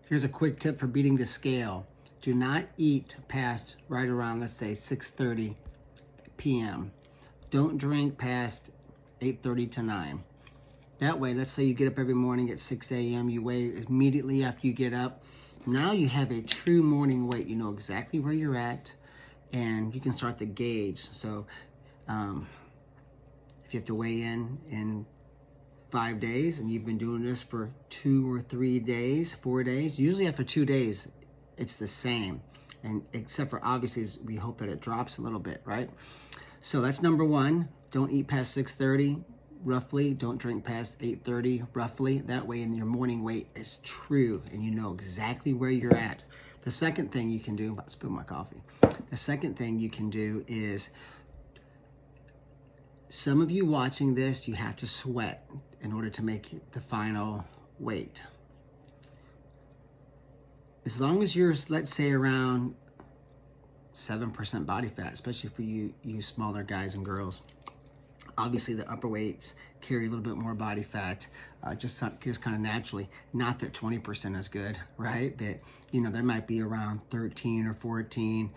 Here's a quick tip for beating the scale. Do not eat past right around, let's say, 6:30 p.m. Don't drink past 8:30 to 9. That way, let's say you get up every morning at 6 a.m., you weigh immediately after you get up. Now you have a true morning weight. You know exactly where you're at, and you can start to gauge. So if you have to weigh in 5 days and you've been doing this for 2 or 3 days, 4 days, usually after 2 days, it's the same. And except for obviously, we hope that it drops a little bit, right? So that's number one. Don't eat past 6:30. Roughly. Don't drink past 8:30 roughly. That way in your morning weight is true and you know exactly where you're at. The second thing you can do, I'm about to spill my coffee. The second thing you can do is, some of you watching this, you have to sweat in order to make the final weight. As long as you're, let's say, around 7% body fat, especially for you smaller guys and girls. Obviously, the upper weights carry a little bit more body fat, just kind of naturally. Not that 20% is good, right? But, there might be around 13 or 14.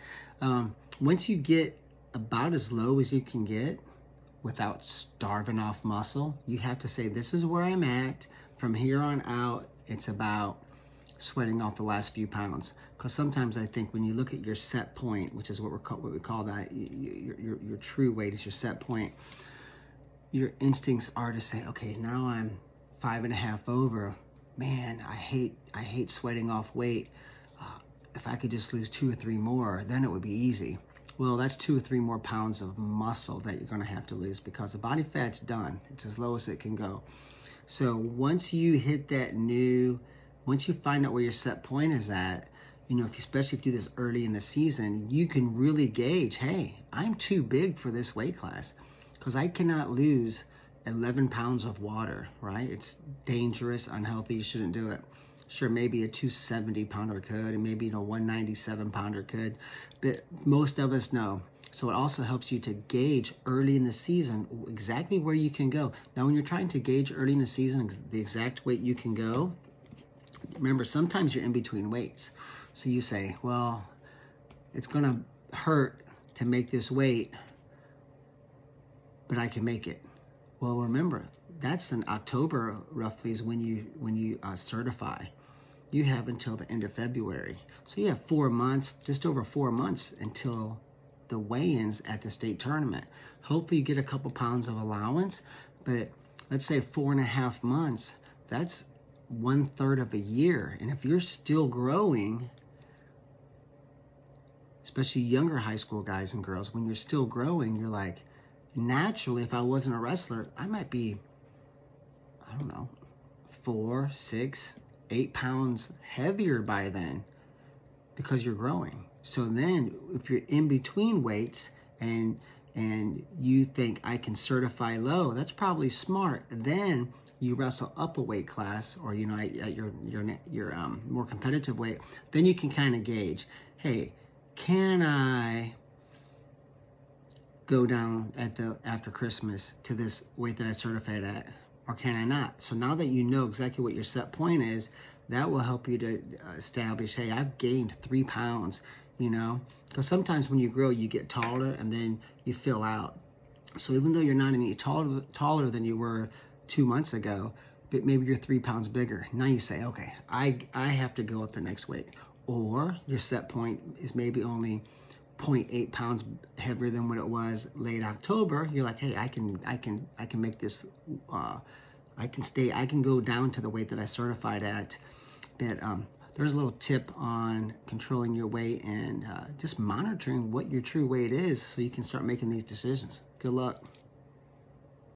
Once you get about as low as you can get without starving off muscle, you have to say, this is where I'm at. From here on out, it's about sweating off the last few pounds. Because sometimes I think when you look at your set point, which is what we call that, your true weight is your set point, your instincts are to say, okay, now I'm 5.5 over. Man, I hate sweating off weight. If I could just lose 2 or 3 more, then it would be easy. Well, that's 2 or 3 more pounds of muscle that you're gonna have to lose because the body fat's done. It's as low as it can go. So once you hit that once you find out where your set point is at, especially if you do this early in the season, you can really gauge, hey, I'm too big for this weight class. Because I cannot lose 11 pounds of water, right? It's dangerous, unhealthy, you shouldn't do it. Sure, maybe a 270 pounder could, and maybe 197 pounder could, but most of us know. So it also helps you to gauge early in the season exactly where you can go. Now, when you're trying to gauge early in the season the exact weight you can go, remember, sometimes you're in between weights. So you say, well, it's gonna hurt to make this weight, but I can make it. Well, remember, that's in October roughly is when you certify. You have until the end of February. So you have 4 months, just over 4 months until the weigh-ins at the state tournament. Hopefully you get a couple pounds of allowance, but let's say 4.5 months, that's 1/3 of a year. And if you're still growing, especially younger high school guys and girls, when you're still growing, you're like, naturally, if I wasn't a wrestler, I might be, 4, 6, 8 pounds heavier by then because you're growing. So then if you're in between weights and you think I can certify low, that's probably smart. Then you wrestle up a weight class or, at your more competitive weight, then you can kind of gauge, hey, can I go down after Christmas to this weight that I certified at, or can I not? So now that you know exactly what your set point is, that will help you to establish, hey, I've gained 3 pounds, because sometimes when you grow, you get taller and then you fill out. So even though you're not any taller than you were 2 months ago, but maybe you're 3 pounds bigger. Now you say, okay, I have to go up the next weight. Or your set point is maybe only 0.8 pounds heavier than what it was late October. You're like, hey, I can make this, I can go down to the weight that I certified at. But there's a little tip on controlling your weight and just monitoring what your true weight is so you can start making these decisions. Good luck.